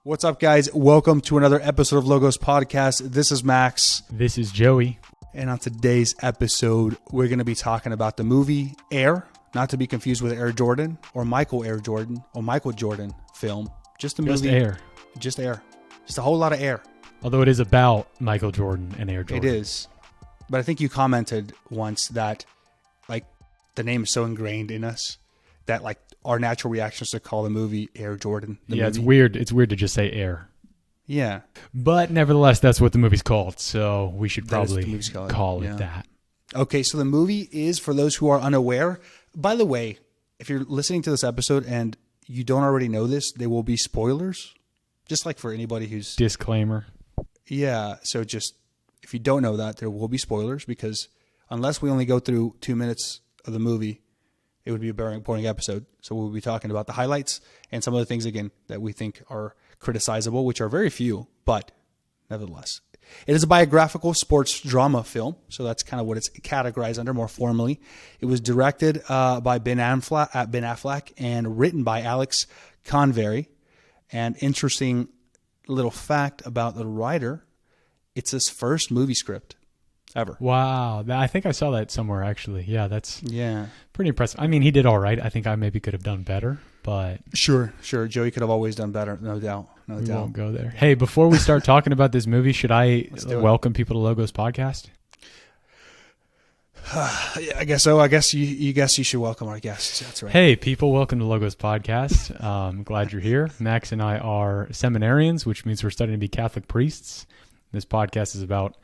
What's up, guys? Welcome to another episode of Logos Podcast. This is Max. This is Joey. And on today's episode, we're going to be talking about the movie Air, not to be confused with Air Jordan or Michael Air Jordan or Michael Jordan film. Just a movie. Just Air. Just Air. Just a whole lot of air. Although it is about Michael Jordan and Air Jordan. It is. But I think you commented once that like the name is so ingrained in us that like our natural reaction is to call the movie Air Jordan. Yeah, it's weird. It's weird to just say Air. Yeah. But nevertheless, that's what the movie's called. So we should probably call it yeah. that. Okay, so the movie is, for those who are unaware, by the way, if you're listening to this episode and you don't already know this, there will be spoilers, just like for anybody who's... Disclaimer. Yeah, so just, if you don't know that, there will be spoilers, because unless we only go through 2 minutes of the movie, it would be a boring episode. So we'll be talking about the highlights and some of the things, again, that we think are criticizable, which are very few, but nevertheless. It is a biographical sports drama film, so that's kind of what it's categorized under more formally. It was directed by Ben Affleck and written by Alex Convery. And interesting little fact about the writer, it's his first movie script ever. Wow. I think I saw that somewhere, actually. Yeah, that's pretty impressive. I mean, he did all right. I think I maybe could have done better, but... Sure. Joey could have always done better, no doubt. We won't go there. Hey, before we start talking about this movie, should I welcome people to Logos Podcast? Yeah, I guess so. I guess you should welcome our guests. That's right. Hey, people, welcome to Logos Podcast. Glad you're here. Max and I are seminarians, which means we're studying to be Catholic priests. This podcast is about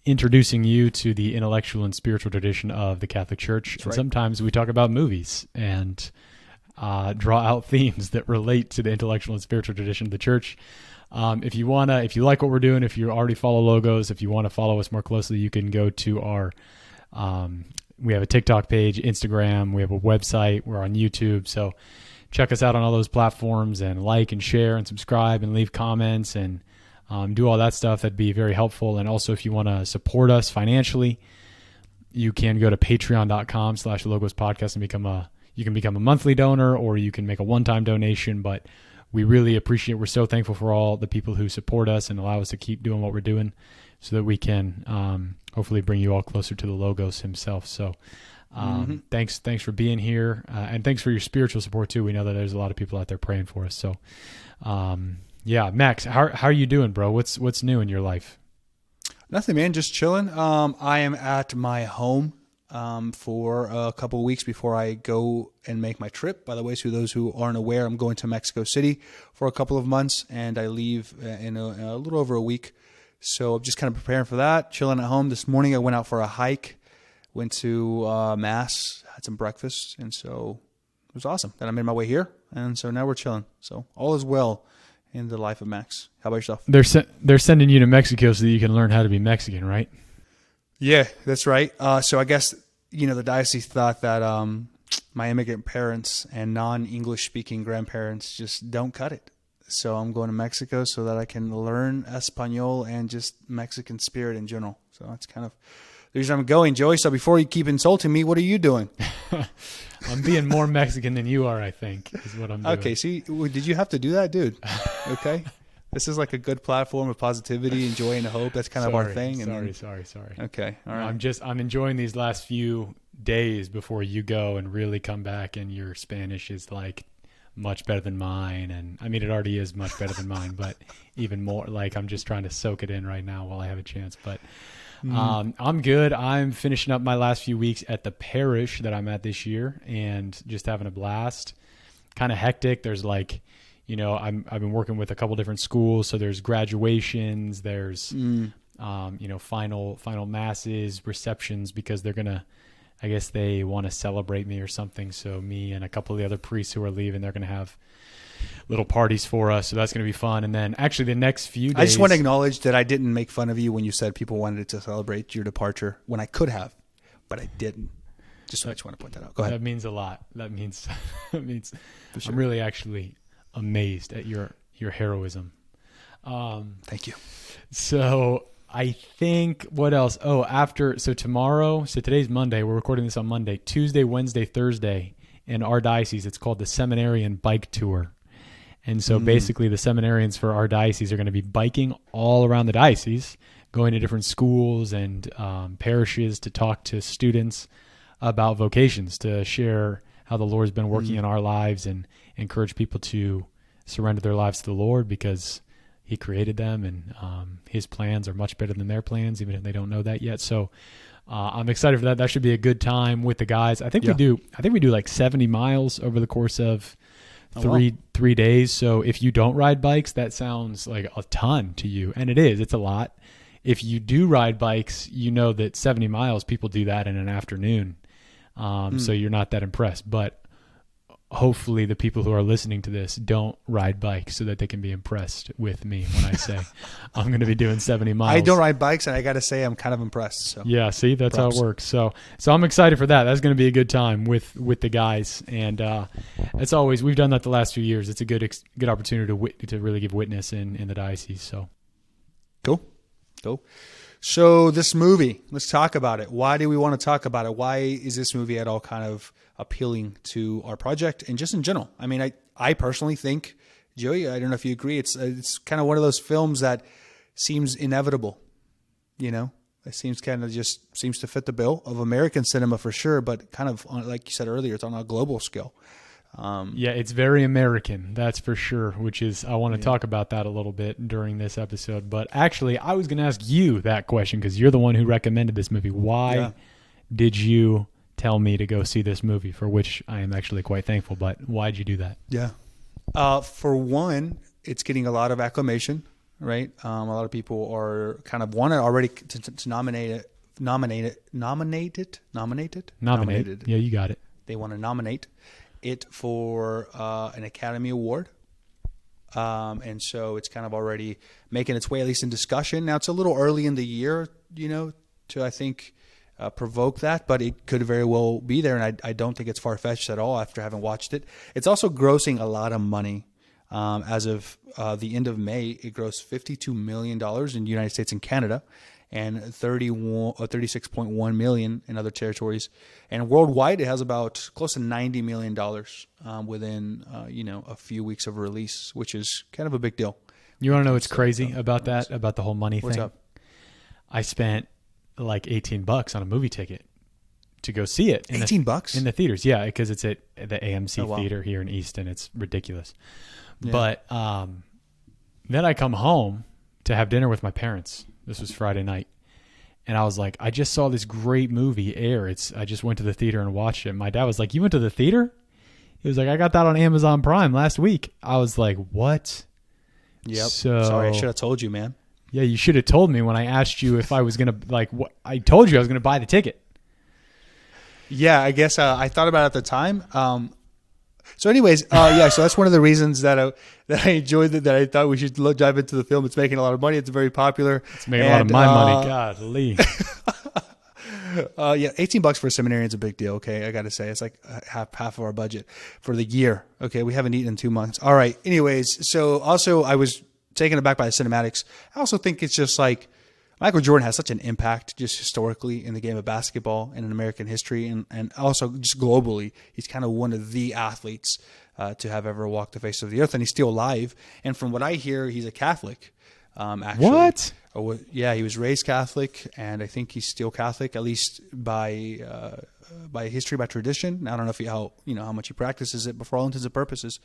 introducing you to the intellectual and spiritual tradition of the Catholic Church. That's and right. Sometimes we talk about movies and draw out themes that relate to the intellectual and spiritual tradition of the church. If you like what we're doing, if you already follow Logos, if you want to follow us more closely, you can go to our, we have a TikTok page, Instagram, we have a website, we're on YouTube. So check us out on all those platforms and like and share and subscribe and leave comments and do all that stuff. That'd be very helpful. And also, if you want to support us financially, you can go to patreon.com/Logos Podcast and you can become a monthly donor, or you can make a one-time donation. But we really appreciate, we're so thankful for all the people who support us and allow us to keep doing what we're doing so that we can hopefully bring you all closer to the Logos himself. So thanks for being here. And thanks for your spiritual support too. We know that there's a lot of people out there praying for us. So yeah, Max, how are you doing, bro? What's new in your life? Nothing, man. Just chilling. I am at my home for a couple of weeks before I go and make my trip. By the way, to those who aren't aware, I'm going to Mexico City for a couple of months, and I leave in a little over a week. So I'm just kind of preparing for that, chilling at home. This morning I went out for a hike, went to Mass, had some breakfast, and so it was awesome. Then I made my way here, and so now we're chilling. So all is well in the life of Max. How about yourself? They're sending you to Mexico so that you can learn how to be Mexican, right? Yeah, that's right. So I guess, the diocese thought that my immigrant parents and non-English speaking grandparents just don't cut it. So I'm going to Mexico so that I can learn Espanol and just Mexican spirit in general. So that's kind of the reason I'm going, Joey. So before you keep insulting me, what are you doing? I'm being more Mexican than you are, I think, is what I'm doing. Okay, see, did you have to do that, dude? Okay. This is like a good platform of positivity and joy and hope. That's kind of our thing. Sorry. Okay, all right. I'm enjoying these last few days before you go and really come back, and your Spanish is like much better than mine. And I mean, it already is much better than mine, but even more. Like, I'm just trying to soak it in right now while I have a chance. But I'm good. I'm finishing up my last few weeks at the parish that I'm at this year and just having a blast. Kind of hectic. There's like, I've been working with a couple different schools, so there's graduations, there's final masses, receptions, because I guess they want to celebrate me or something. So me and a couple of the other priests who are leaving, they're going to have little parties for us. So that's going to be fun. And then actually the next few days, I just want to acknowledge that I didn't make fun of you when you said people wanted to celebrate your departure when I could have, but I didn't. I just want to point that out. Go ahead. That means a lot. That means Sure. I'm really actually amazed at your heroism. Thank you. So I think what else? So today's Monday. We're recording this on Monday. Tuesday, Wednesday, Thursday in our diocese, it's called the Seminarian Bike Tour. And so basically the seminarians for our diocese are going to be biking all around the diocese, going to different schools and parishes to talk to students about vocations, to share how the Lord's been working in our lives and encourage people to surrender their lives to the Lord because he created them and his plans are much better than their plans, even if they don't know that yet. So I'm excited for that. That should be a good time with the guys. I think we do like 70 miles over the course of three days. So if you don't ride bikes, that sounds like a ton to you. And it is, it's a lot. If you do ride bikes, you know that 70 miles, people do that in an afternoon. So you're not that impressed, but hopefully the people who are listening to this don't ride bikes so that they can be impressed with me when I say I'm going to be doing 70 miles. I don't ride bikes, and I got to say I'm kind of impressed. So yeah, see, that's how it works. So I'm excited for that. That's going to be a good time with the guys, and as always, we've done that the last few years. It's a good opportunity to really give witness in the diocese. So cool. So this movie, let's talk about it. Why do we want to talk about it? Why is this movie at all kind of appealing to our project and just in general? I mean, I personally think, Joey, I don't know if you agree, it's kind of one of those films that seems inevitable. You know, it seems to fit the bill of American cinema for sure, but kind of like you said earlier, it's on a global scale. Yeah, it's very American, that's for sure, which is, I want to talk about that a little bit during this episode. But actually, I was going to ask you that question because you're the one who recommended this movie. Why did you tell me to go see this movie, for which I am actually quite thankful, but why'd you do that? Yeah. For one, it's getting a lot of acclamation, right? A lot of people are kind of wanted already to nominate it. Yeah, you got it. They want to nominate it for an Academy Award. And so it's kind of already making its way, at least in discussion. Now, it's a little early in the year, to, I think, provoke that, but it could very well be there. And I don't think it's far-fetched at all after having watched it. It's also grossing a lot of money. As of the end of May, it grossed $52 million in the United States and Canada, and 36.1 million in other territories. And worldwide, it has about close to $90 million within a few weeks of release, which is kind of a big deal. You want to know what's crazy about that, about the whole money What's thing? up? I spent like $18 on a movie ticket to go see it. $18? In the theaters, yeah, because it's at the AMC Theater here in Easton. It's ridiculous. Yeah. But then I come home to have dinner with my parents. This was Friday night. And I was like, I just saw this great movie air. I just went to the theater and watched it. My dad was like, you went to the theater? He was like, I got that on Amazon Prime last week. I was like, what? Yep. Sorry, I should have told you, man. Yeah, you should have told me when I asked you if I was going to, I told you I was going to buy the ticket. Yeah, I guess I thought about it at the time. So anyways, so that's one of the reasons that I enjoyed it, that I thought we should dive into the film. It's making a lot of money. It's very popular. It's making a lot of my money. Golly. $18 for a seminarian is a big deal. Okay, I got to say, it's like half of our budget for the year. Okay, we haven't eaten in 2 months. All right. Anyways, so also I was taken aback by the cinematics. I also think it's just like Michael Jordan has such an impact just historically in the game of basketball and in American history, and also just globally. He's kind of one of the athletes to have ever walked the face of the earth, and he's still alive. And from what I hear, he's a Catholic. Actually. What? Yeah, he was raised Catholic, and I think he's still Catholic, at least by history, by tradition. I don't know how much he practices it, but for all intents and purposes,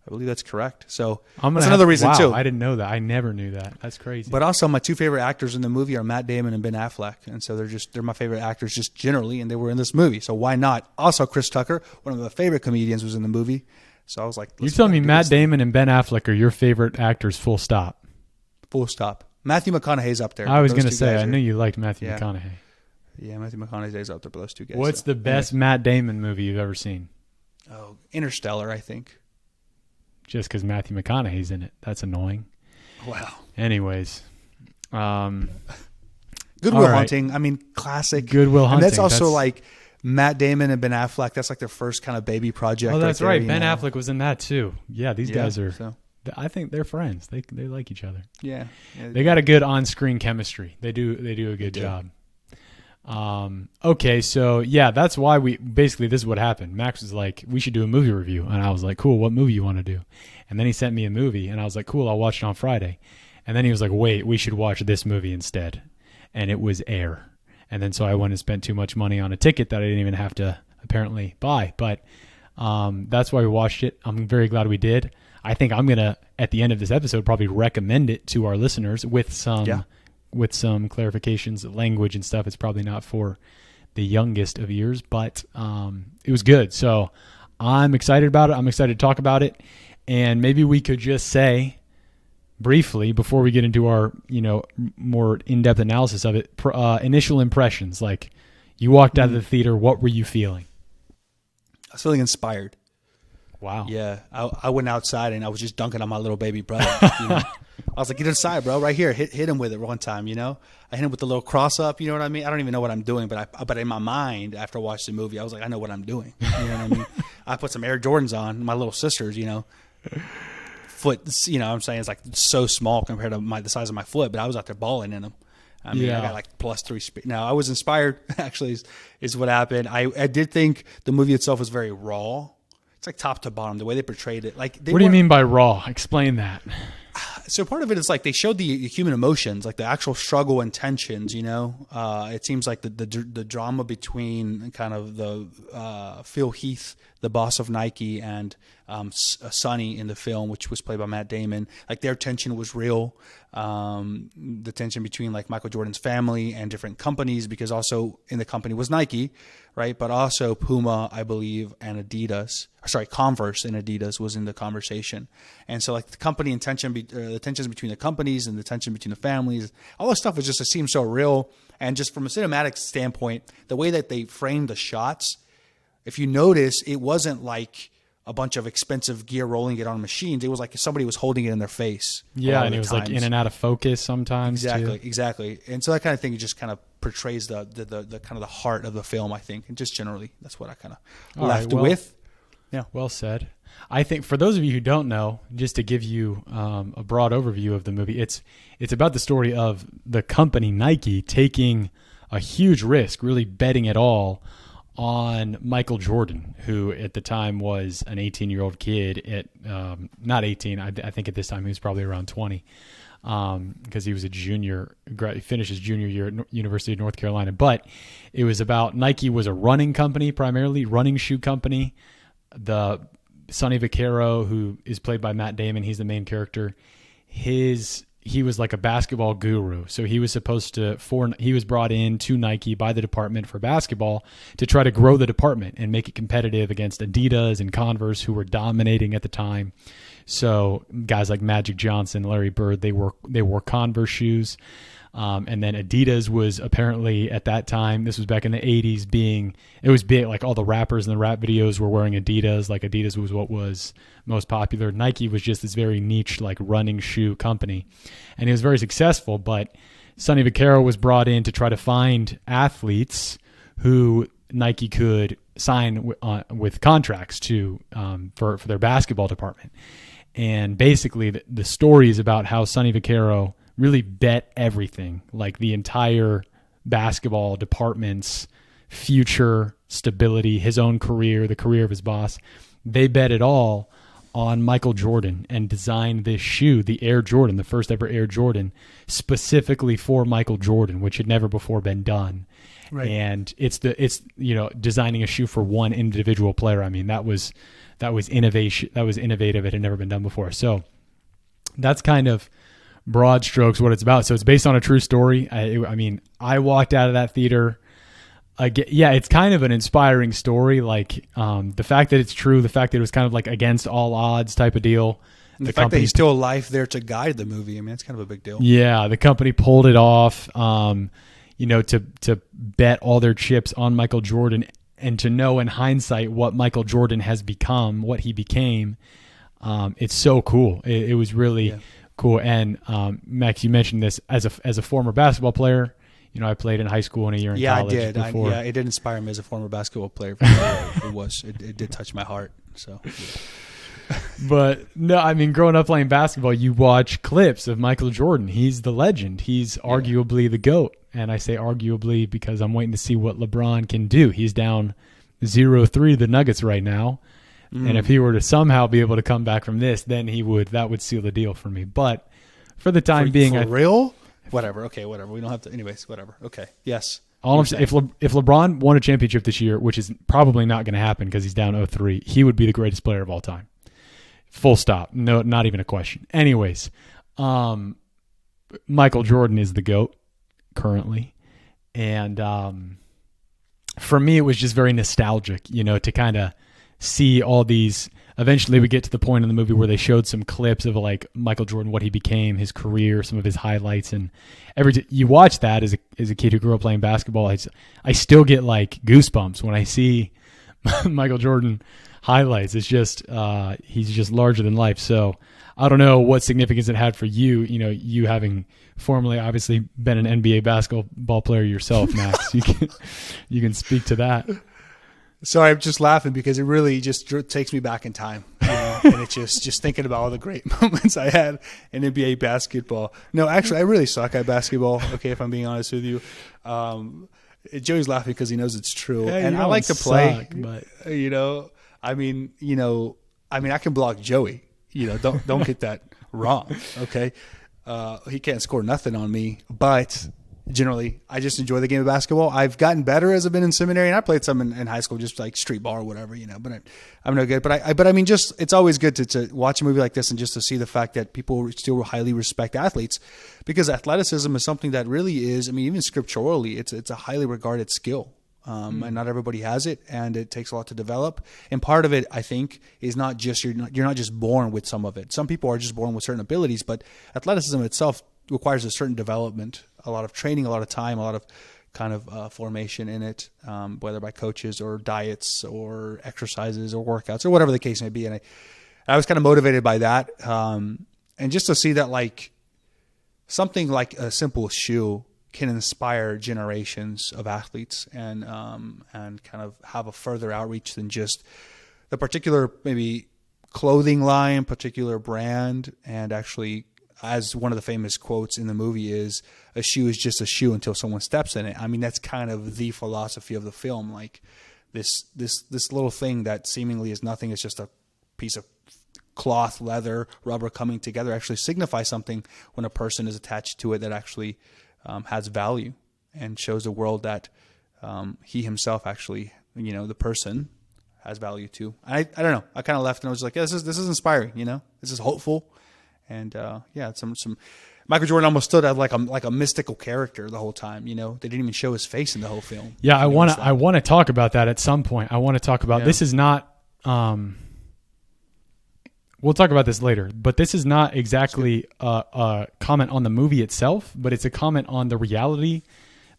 I believe that's correct. So that's another reason too. I didn't know that. I never knew that. That's crazy. But also, my two favorite actors in the movie are Matt Damon and Ben Affleck, and so they're my favorite actors just generally, and they were in this movie. So why not? Also, Chris Tucker, one of my favorite comedians, was in the movie. So I was like, "You telling me Matt Damon and Ben Affleck are your favorite actors? Full stop." Full stop. Matthew McConaughey's up there. I was going to say, I knew you liked Matthew McConaughey. Yeah, Matthew McConaughey's up there, but those two guys. What's the best Matt Damon movie you've ever seen? Oh, Interstellar, I think. Just because Matthew McConaughey's in it. That's annoying. Wow. Anyways. Good Will Hunting. I mean, classic. Good Will Hunting. And that's also like Matt Damon and Ben Affleck. That's like their first kind of baby project. Oh, that's right. Ben Affleck was in that too. Yeah, these guys are... So. I think they're friends. They like each other. Yeah. They got a good on-screen chemistry. They do a good job. Okay, so yeah, that's why this is what happened. Max was like, we should do a movie review. And I was like, cool, what movie you want to do? And then he sent me a movie, and I was like, cool, I'll watch it on Friday. And then he was like, wait, we should watch this movie instead. And it was Air. And then so I went and spent too much money on a ticket that I didn't even have to apparently buy. But that's why we watched it. I'm very glad we did. I think I'm going to, at the end of this episode, probably recommend it to our listeners with some clarifications, language and stuff. It's probably not for the youngest of ears, but it was good. So I'm excited about it. I'm excited to talk about it. And maybe we could just say briefly, before we get into our, more in-depth analysis of it, initial impressions. Like, you walked out of the theater, what were you feeling? I was feeling inspired. Wow. Yeah, I went outside and I was just dunking on my little baby brother. I was like, get inside, bro, right here. Hit him with it one time, I hit him with the little cross up, you know what I mean? I don't even know what I'm doing, but in my mind, after watching the movie, I was like, I know what I'm doing. You know what I mean? I put some Air Jordans on, my little sister's, foot, I'm saying, it's like so small compared to the size of my foot, but I was out there balling in them. I mean, I got like +3 speed. Now, I was inspired, actually, is what happened. I did think the movie itself was very raw. It's like top to bottom, the way they portrayed it. What do you mean by raw? Explain that. So part of it is like they showed the human emotions, like the actual struggle and tensions. It seems like the drama between kind of the Phil Heath, the boss of Nike, and Sonny in the film, which was played by Matt Damon. Like their tension was real. The tension between like Michael Jordan's family and different companies, because also in the company was Nike, right? But also Puma, I believe, and Adidas. Sorry, Converse and Adidas was in the conversation. And so like the company and the tensions between the companies and the tension between the families, all this stuff it seems so real. And just from a cinematic standpoint, the way that they framed the shots, if you notice, it wasn't like a bunch of expensive gear rolling it on machines. It was like somebody was holding it in their face. Yeah, and it was like in and out of focus sometimes. Exactly. And so that kind of thing just kind of portrays the kind of the heart of the film, I think. And just generally, that's what I kind of left with. Yeah. Well said. I think for those of you who don't know, just to give you a broad overview of the movie, it's about the story of the company Nike taking a huge risk, really betting it all on Michael Jordan, who at the time was an 18-year-old kid. Not 18, I think at this time he was probably around 20, because he was a junior. He finished his junior year at University of North Carolina. But it was about Nike was a running company, primarily running shoe company. The Sonny Vaccaro, who is played by Matt Damon, he's the main character. He was like a basketball guru. So he was he was brought in to Nike by the department for basketball to try to grow the department and make it competitive against Adidas and Converse, who were dominating at the time. So guys like Magic Johnson, Larry Bird, they wore Converse shoes. And then Adidas was apparently at that time, this was back in the 80s, it was big, like all the rappers in the rap videos were wearing Adidas, like Adidas was what was most popular. Nike was just this very niche, like running shoe company. And he was very successful, but Sonny Vaccaro was brought in to try to find athletes who Nike could sign with contracts to for their basketball department. And basically the story is about how Sonny Vaccaro really bet everything, like the entire basketball department's future stability, his own career, the career of his boss. They bet it all on Michael Jordan and designed this shoe, the Air Jordan, the first ever Air Jordan, specifically for Michael Jordan, which had never before been done. Right. And it's designing a shoe for one individual player. I mean, that was innovation. That was innovative. It had never been done before. So that's kind of broad strokes what it's about. So it's based on a true story. I mean, I walked out of that theater. It's kind of an inspiring story. Like the fact that it's true, the fact that it was kind of like against all odds type of deal. The fact that he's still alive there to guide the movie. I mean, it's kind of a big deal. Yeah, the company pulled it off. To bet all their chips on Michael Jordan, and to know in hindsight what Michael Jordan has become, what he became. It's so cool. It was really. Yeah. Cool. And Max, you mentioned this as a former basketball player. I played in high school and a year in college. Yeah, I did. It did inspire me as a former basketball player. It did touch my heart. So, yeah. But no, I mean, growing up playing basketball, you watch clips of Michael Jordan. He's the legend. He's arguably the GOAT. and I say arguably because I'm waiting to see what LeBron can do. He's down 0-3 the Nuggets right now. And if he were to somehow be able to come back from this, then that would seal the deal for me. But for the time being, for real, whatever. Okay, whatever. We don't have to. Anyways, whatever. Okay. Yes. All I'm saying, if LeBron won a championship this year, which is probably not going to happen because he's down 0-3, he would be the greatest player of all time. Full stop. No, not even a question. Anyways, Michael Jordan is the GOAT currently, and for me, it was just very nostalgic, to kind of see all these. Eventually we get to the point in the movie where they showed some clips of like Michael Jordan, what he became, his career, some of his highlights. And you watch that as a kid who grew up playing basketball, I still get like goosebumps when I see Michael Jordan highlights. It's just, he's just larger than life. So I don't know what significance it had for you, you having formerly obviously been an NBA basketball player yourself, Max. You can speak to that. Sorry, I'm just laughing because it really just takes me back in time, and it's just thinking about all the great moments I had in NBA basketball. No, actually, I really suck at basketball. Okay, if I'm being honest with you, Joey's laughing because he knows it's true, yeah, and I like to play. But I can block Joey. Don't get that wrong. Okay, he can't score nothing on me, but. Generally, I just enjoy the game of basketball. I've gotten better as I've been in seminary, and I played some in high school, just like street ball or whatever, But I'm no good. But I mean, just it's always good to watch a movie like this and just to see the fact that people still highly respect athletes, because athleticism is something that really is. I mean, even scripturally, it's a highly regarded skill, and not everybody has it, and it takes a lot to develop. And part of it, I think, is not just you're not just born with some of it. Some people are just born with certain abilities, but athleticism itself requires a certain development, a lot of training, a lot of time, a lot of kind of formation in it, whether by coaches or diets or exercises or workouts or whatever the case may be. And I was kind of motivated by that. And just to see that like something like a simple shoe can inspire generations of athletes and kind of have a further outreach than just the particular maybe clothing line, particular brand, and actually, as one of the famous quotes in the movie is, a shoe is just a shoe until someone steps in it. I mean, that's kind of the philosophy of the film. Like this little thing that seemingly is nothing. It's just a piece of cloth, leather, rubber coming together actually signifies something when a person is attached to it that actually has value and shows the world that he himself actually, the person has value too. I don't know. I kind of left and I was like, yeah, this is inspiring, this is hopeful. And some Michael Jordan almost stood out like a mystical character the whole time. They didn't even show his face in the whole film. Yeah, I want to talk about that at some point. I want to talk about this is not. We'll talk about this later, but this is not exactly a comment on the movie itself, but it's a comment on the reality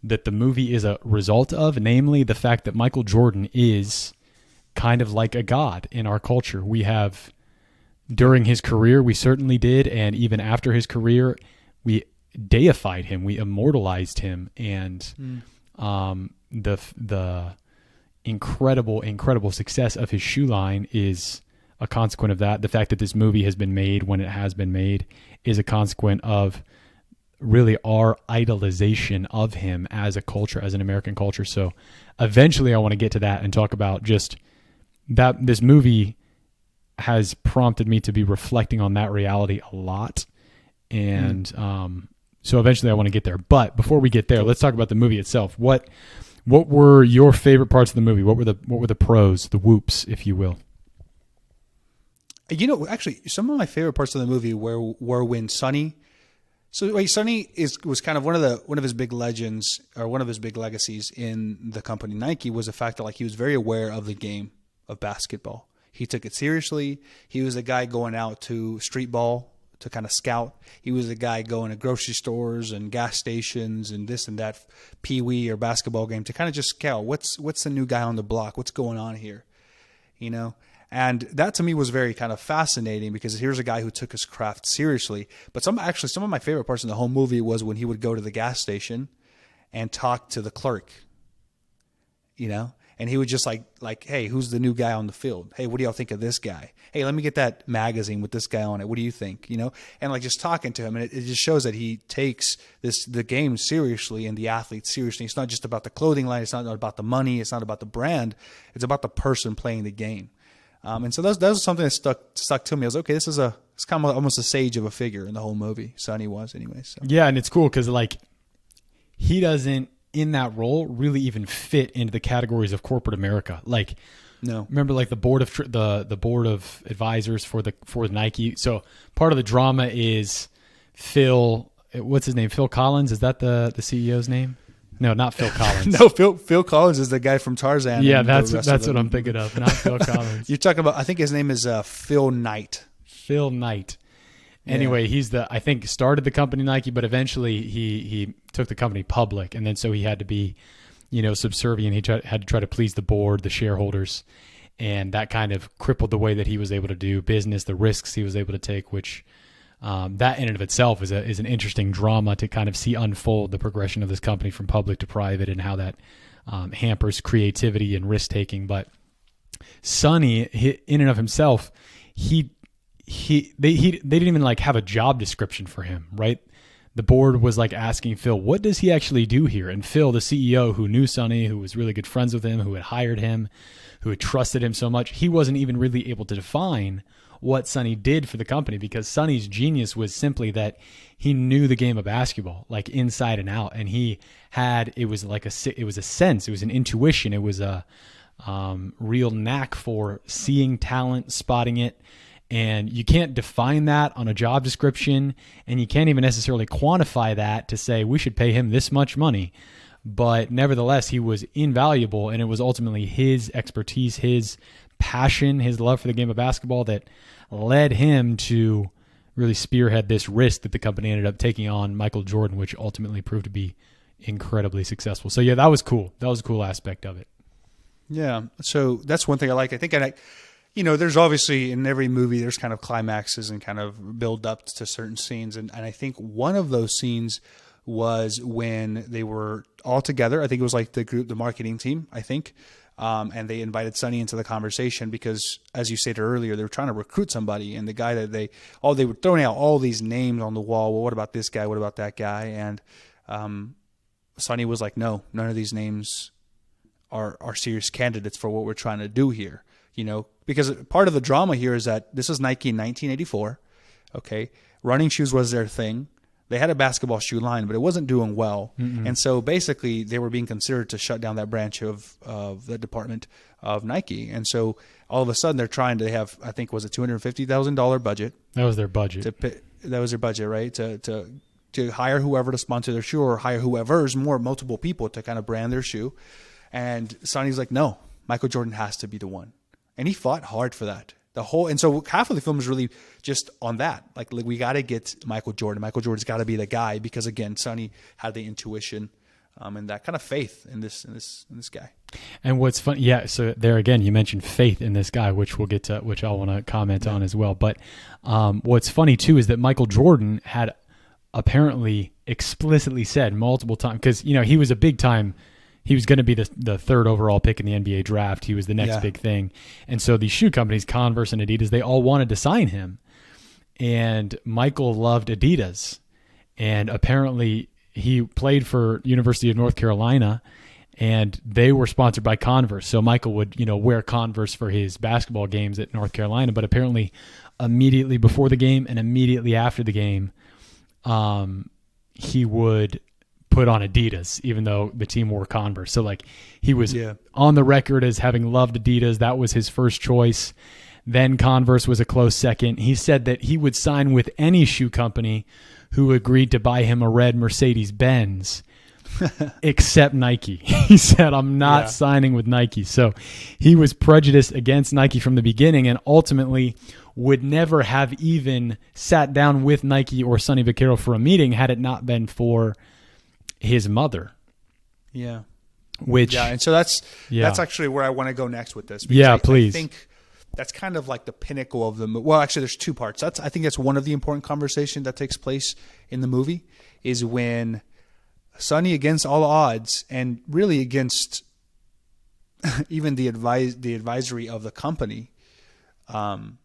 that the movie is a result of, namely the fact that Michael Jordan is kind of like a god in our culture. We have. During his career, we certainly did, and even after his career, we deified him, we immortalized him, and the incredible success of his shoe line is a consequence of that. The fact that this movie has been made when it has been made is a consequence of really our idolization of him as a culture, as an American culture. So eventually I want to get to that and talk about just that this movie has prompted me to be reflecting on that reality a lot. And so eventually I want to get there. But before we get there, let's talk about the movie itself. What were your favorite parts of the movie? What were the pros, the whoops, if you will? Actually, some of my favorite parts of the movie were when Sonny. So Sonny was kind of one of his big legends, or one of his big legacies in the company Nike, was the fact that like he was very aware of the game of basketball. He took it seriously. He was a guy going out to street ball to kind of scout. He was a guy going to grocery stores and gas stations and this and that pee-wee or basketball game to kind of just scout. What's the new guy on the block? What's going on here? And that to me was very kind of fascinating because here's a guy who took his craft seriously. But some of my favorite parts in the whole movie was when he would go to the gas station and talk to the clerk, and he would just like, hey, who's the new guy on the field? Hey, what do y'all think of this guy? Hey, let me get that magazine with this guy on it. What do you think? You know, and like just talking to him, and it just shows that he takes the game seriously and the athlete seriously. It's not just about the clothing line. It's not about the money. It's not about the brand. It's about the person playing the game. And so that was something that stuck to me. I was okay. It's kind of almost a sage of a figure in the whole movie. Sonny was anyway. So. Yeah, and it's cool because like he doesn't in that role really even fit into the categories of corporate America. Like, no, remember like the board of the board of advisors for Nike. So part of the drama is Phil. What's his name? Phil Collins. Is that the CEO's name? No, not Phil Collins. No, Phil Collins is the guy from Tarzan. Yeah, that's what I'm thinking of. Not Phil Collins. You're talking about. I think his name is Phil Knight. Phil Knight. Anyway, he's I think started the company Nike, but eventually he took the company public, and then so he had to be, subservient. He had to try to please the board, the shareholders, and that kind of crippled the way that he was able to do business, the risks he was able to take, which that in and of itself is an interesting drama to kind of see unfold the progression of this company from public to private and how that hampers creativity and risk taking. But Sonny, in and of himself, they didn't even like have a job description for him, right? The board was like asking Phil, what does he actually do here? And Phil, the CEO who knew Sonny, who was really good friends with him, who had hired him, who had trusted him so much, he wasn't even really able to define what Sonny did for the company, because Sonny's genius was simply that he knew the game of basketball like inside and out, and it was a sense, it was an intuition, it was a real knack for seeing talent, spotting it. And you can't define that on a job description, and you can't even necessarily quantify that to say we should pay him this much money. But nevertheless, he was invaluable, and it was ultimately his expertise, his passion, his love for the game of basketball that led him to really spearhead this risk that the company ended up taking on Michael Jordan, which ultimately proved to be incredibly successful. So yeah, that was cool. That was a cool aspect of it. Yeah. So that's one thing I like. I think there's obviously in every movie, there's kind of climaxes and kind of build up to certain scenes. And I think one of those scenes was when they were all together. I think it was like the marketing team, I think. And they invited Sonny into the conversation because, as you stated earlier, they were trying to recruit somebody. And the guy that they were throwing out all these names on the wall. Well, what about this guy? What about that guy? And Sonny was like, no, none of these names are serious candidates for what we're trying to do here. Because part of the drama here is that this is Nike in 1984. Okay. Running shoes was their thing. They had a basketball shoe line, but it wasn't doing well. Mm-mm. And so basically they were being considered to shut down that branch of the department of Nike. And so all of a sudden they have, I think, was a $250,000 budget. That was their budget. That was their budget, right? To hire whoever to sponsor their shoe, or hire whoever's multiple people to kind of brand their shoe. And Sonny's like, no, Michael Jordan has to be the one. And he fought hard for that. And so half of the film is really just on that. Like we got to get Michael Jordan. Michael Jordan's got to be the guy because, again, Sonny had the intuition and that kind of faith in this guy. And what's funny, yeah. So there again, you mentioned faith in this guy, which we'll get to, which I want to comment on as well. But what's funny too is that Michael Jordan had apparently explicitly said multiple times, because he was a big time. He was going to be the third overall pick in the NBA draft. He was the next big thing. And so these shoe companies, Converse and Adidas, they all wanted to sign him. And Michael loved Adidas. And apparently he played for University of North Carolina, and they were sponsored by Converse. So Michael would, wear Converse for his basketball games at North Carolina. But apparently immediately before the game and immediately after the game, he would put on Adidas, even though the team wore Converse. So like he was on the record as having loved Adidas. That was his first choice. Then Converse was a close second. He said that he would sign with any shoe company who agreed to buy him a red Mercedes-Benz except Nike. He said, I'm not signing with Nike. So he was prejudiced against Nike from the beginning, and ultimately would never have even sat down with Nike or Sonny Vaccaro for a meeting had it not been for his mother. Yeah. And so that's actually where I want to go next with this. Please. I think that's kind of like the pinnacle of the movie. Well, actually there's two parts. I think that's one of the important conversations that takes place in the movie, is when Sonny, against all odds and really against even the advisory of the company, and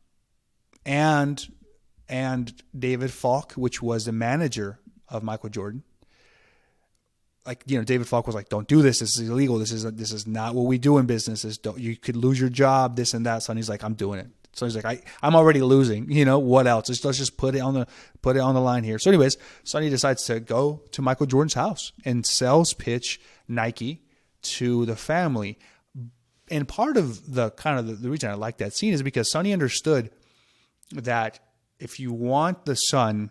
David Falk, which was the manager of Michael Jordan. Like, David Falk was like, "Don't do this. This is illegal. This is not what we do in business. You could lose your job. This and that." So he's like, "I'm doing it." So he's like, "I'm already losing. What else? Let's just put it on the line here." So, anyways, Sonny decides to go to Michael Jordan's house and sales pitch Nike to the family. And part of the reason I like that scene is because Sonny understood that if you want the son,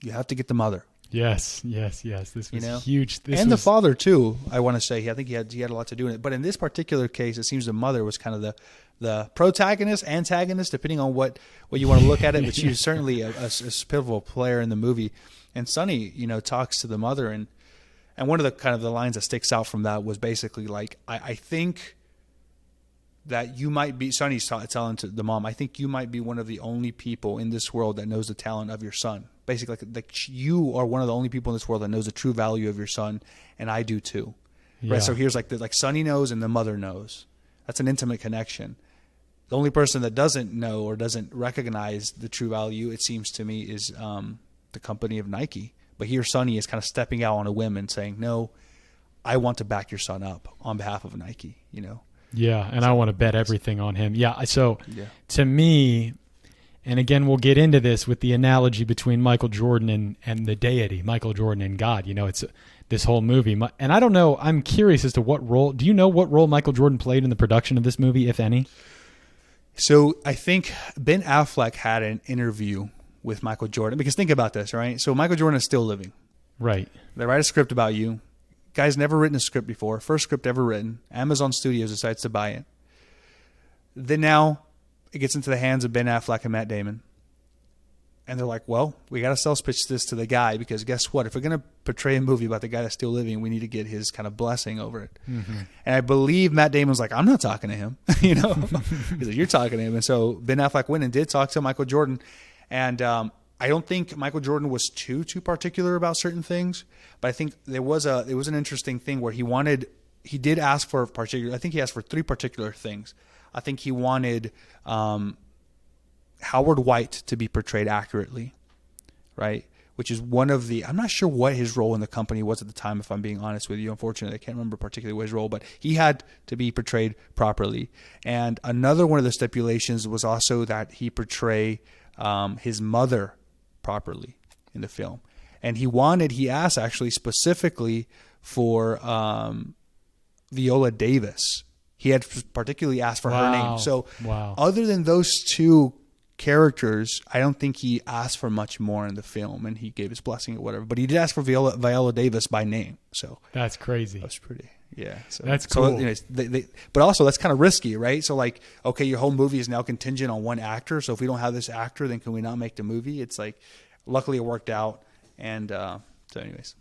you have to get the mother. Yes. This was huge. The father too. I want to say, I think he had a lot to do in it. But in this particular case, it seems the mother was kind of the protagonist, antagonist, depending on what you want to look at it. But she was certainly a pivotal player in the movie. And Sonny, talks to the mother, and one of the lines that sticks out from that was basically like, I think that you might be, Sonny's telling to the mom, "I think you might be one of the only people in this world that knows the talent of your son." Basically, like you are one of the only people in this world that knows the true value of your son, and I do too. Yeah. Right? So here's like Sonny knows and the mother knows. That's an intimate connection. The only person that doesn't know or doesn't recognize the true value, it seems to me, is the company of Nike. But here Sonny is kind of stepping out on a whim and saying, "No, I want to back your son up on behalf of Nike." Yeah, and I want to bet everything on him. Yeah, so to me, and again, we'll get into this with the analogy between Michael Jordan and the deity, Michael Jordan and God. It's this whole movie. And I don't know, I'm curious as to what role, do you know what role Michael Jordan played in the production of this movie, if any? So I think Ben Affleck had an interview with Michael Jordan, because think about this, right? So Michael Jordan is still living. Right. They write a script about you. Guy's never written a script before. First script ever written. Amazon Studios decides to buy it. Then now it gets into the hands of Ben Affleck and Matt Damon. And they're like, "Well, we got to sales pitch this to the guy, because guess what? If we're going to portray a movie about the guy that's still living, we need to get his kind of blessing over it." Mm-hmm. And I believe Matt Damon's like, "I'm not talking to him." He's like, "You're talking to him." And so Ben Affleck went and did talk to Michael Jordan. And I don't think Michael Jordan was too particular about certain things, but I think there was an interesting thing where he did ask for particular. I think he asked for 3 particular things. I think he wanted Howard White to be portrayed accurately, right? Which is one of the, I'm not sure what his role in the company was at the time, if I'm being honest with you. Unfortunately, I can't remember particularly what his role, but he had to be portrayed properly. And another one of the stipulations was also that he portray his mother properly in the film. And he asked actually specifically for Viola Davis. He had particularly asked for her name. So other than those 2 characters, I don't think he asked for much more in the film, and he gave his blessing or whatever. But he did ask for Viola Davis by name. So that's crazy. That's pretty. Yeah, so that's cool. So, anyways, but also that's kind of risky, right? So like, okay, your whole movie is now contingent on one actor. So if we don't have this actor, then can we not make the movie? It's like, luckily it worked out. And so anyways.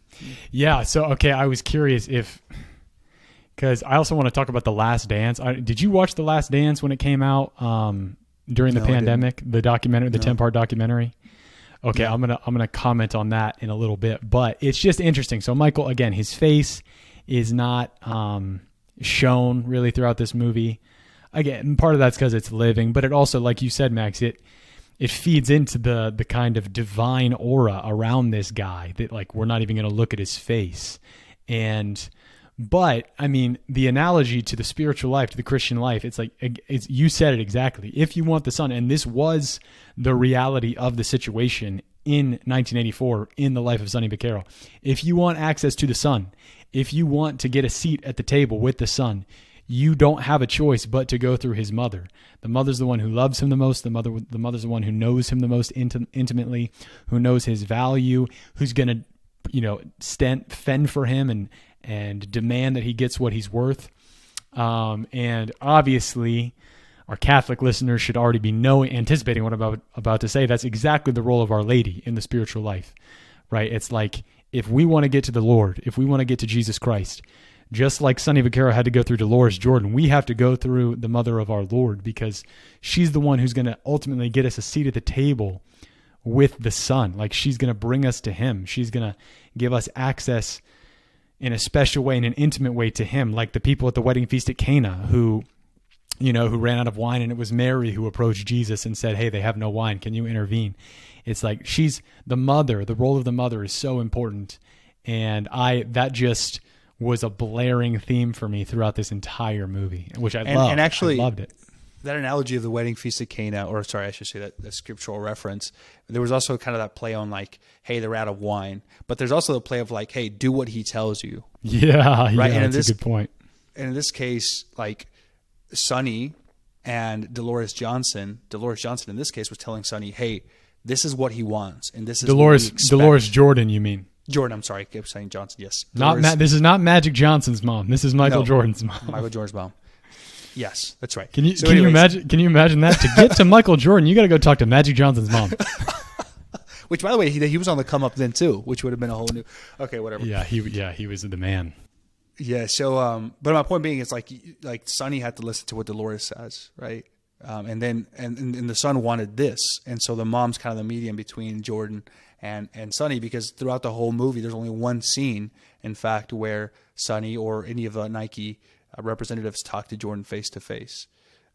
Yeah. So, okay. I was curious because I also want to talk about The Last Dance. Did you watch The Last Dance when it came out during the pandemic, the documentary, the 10-part documentary? Okay. Yeah. I'm going to comment on that in a little bit, but it's just interesting. So Michael, again, his face is not shown really throughout this movie. Again, part of that's because it's living, but it also, like you said, Max, it feeds into the kind of divine aura around this guy that, like, we're not even going to look at his face. But I mean, the analogy to the spiritual life, to the Christian life, it's like, you said it exactly. If you want the Son, and this was the reality of the situation in 1984 in the life of Sonny Vaccaro. If you want access to the Son, if you want to get a seat at the table with the Son, you don't have a choice but to go through his mother. The mother's the one who loves him the most. The mother's the one who knows him the most intimately, who knows his value, who's going to, fend for him and demand that he gets what he's worth. And obviously, our Catholic listeners should already be anticipating what I'm about to say. That's exactly the role of Our Lady in the spiritual life, right? It's like, if we want to get to the Lord, if we want to get to Jesus Christ, just like Sonny Vaccaro had to go through Dolores Jordan, we have to go through the mother of our Lord, because she's the one who's going to ultimately get us a seat at the table with the Son. Like, she's going to bring us to him. She's going to give us access in a special way, in an intimate way to him, like the people at the wedding feast at Cana who ran out of wine, and it was Mary who approached Jesus and said, hey, they have no wine. Can you intervene? It's like she's the mother. The role of the mother is so important. And that just was a blaring theme for me throughout this entire movie, which I loved. And actually, I loved it. That analogy of the wedding feast at Cana, or sorry, I should say that scriptural reference, there was also kind of that play on like, hey, they're out of wine. But there's also the play of like, hey, do what he tells you. Yeah, right? Yeah, that's a good point. And in this case, like Sonny and Dolores Johnson in this case was telling Sonny, hey, this is what he wants. And this is Dolores Jordan, you mean? Jordan, I'm sorry. I kept saying Johnson, yes. This is not Magic Johnson's mom. This is Michael Jordan's mom. Michael Jordan's mom. Yes, that's right. Can you imagine that? To get to Michael Jordan, you got to go talk to Magic Johnson's mom. Which, by the way, he was on the come up then too, which would have been a whole new. Okay, whatever. Yeah, he was the man. Yeah. So, but my point being is like Sonny had to listen to what Dolores says, right? And the son wanted this, and so the mom's kind of the medium between Jordan and Sonny, because throughout the whole movie, there's only one scene, in fact, where Sonny or any of the Nike representatives talk to Jordan face to face.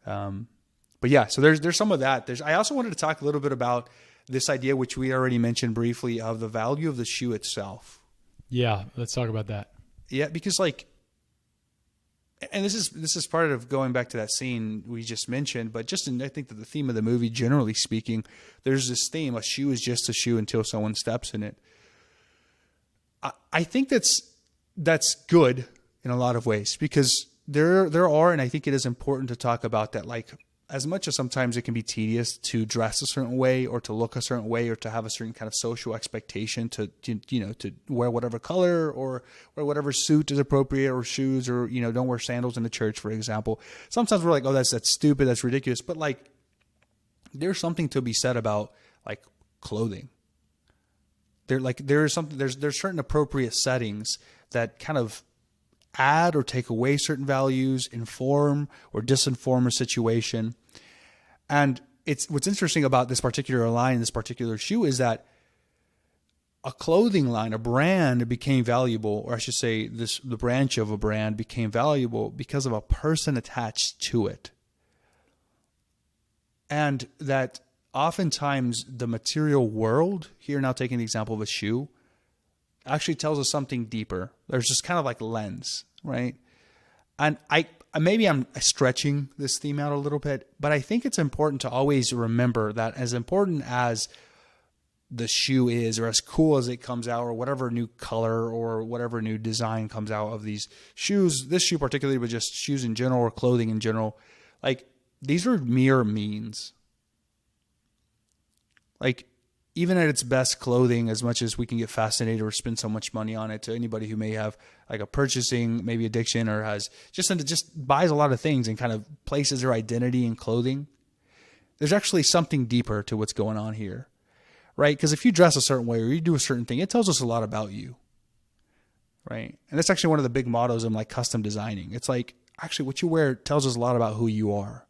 But yeah, so there's some of that. I also wanted to talk a little bit about this idea, which we already mentioned briefly, of the value of the shoe itself. Yeah, let's talk about that. Yeah, because and this is part of going back to that scene we just mentioned, but I think that the theme of the movie, generally speaking, there's this theme: a shoe is just a shoe until someone steps in it. I think that's good in a lot of ways, because there are, and I think it is important to talk about that, like, as much as sometimes it can be tedious to dress a certain way or to look a certain way or to have a certain kind of social expectation to wear whatever color or wear whatever suit is appropriate or shoes, or, don't wear sandals in the church, for example. Sometimes we're like, oh, that's stupid, that's ridiculous. But like, there's something to be said about like clothing. There's certain appropriate settings that kind of add or take away certain values, inform or disinform a situation. And what's interesting about this particular line, this particular shoe, is that a clothing line, a brand, became valuable, or I should say the branch of a brand became valuable because of a person attached to it. And that oftentimes the material world, here now taking the example of a shoe, actually tells us something deeper. There's just kind of like lens, right? And maybe I'm stretching this theme out a little bit, but I think it's important to always remember that as important as the shoe is, or as cool as it comes out, or whatever new color or whatever new design comes out of these shoes, this shoe particularly, but just shoes in general or clothing in general, like, these are mere means. Like, even at its best, clothing, as much as we can get fascinated or spend so much money on it, to anybody who may have like a purchasing maybe addiction, or has just buys a lot of things and kind of places their identity in clothing, there's actually something deeper to what's going on here, right? Because if you dress a certain way or you do a certain thing, it tells us a lot about you, right? And that's actually one of the big mottos in like custom designing. It's like, actually what you wear tells us a lot about who you are,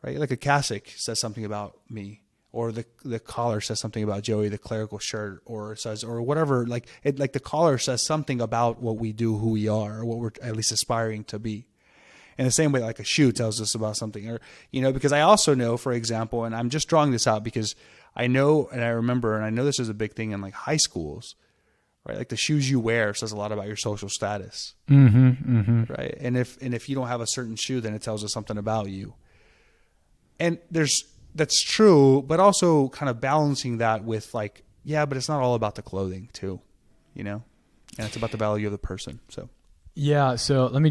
right? Like a cassock says something about me. Or the collar says something about Joey, the clerical shirt, or whatever. Like the collar says something about what we do, who we are, or what we're at least aspiring to be. In the same way, like a shoe tells us about something, or because I also know, for example, and I'm just drawing this out because I know, and I remember, and I know this is a big thing in like high schools, right? Like the shoes you wear says a lot about your social status, right? And if you don't have a certain shoe, then it tells us something about you. And that's true, but also kind of balancing that with like, yeah, but it's not all about the clothing too, and it's about the value of the person. So, yeah. So let me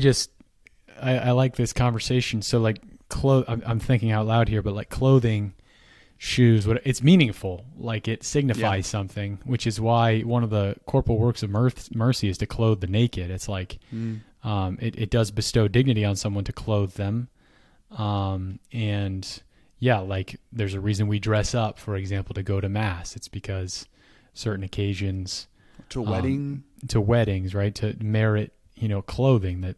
I like this conversation. So like I'm thinking out loud here, but like clothing, shoes, it's meaningful. Like it signifies something, which is why one of the corporal works of mercy is to clothe the naked. It's like, it does bestow dignity on someone to clothe them. And yeah, like there's a reason we dress up, for example, to go to mass. It's because certain occasions, to weddings, right, to merit, clothing that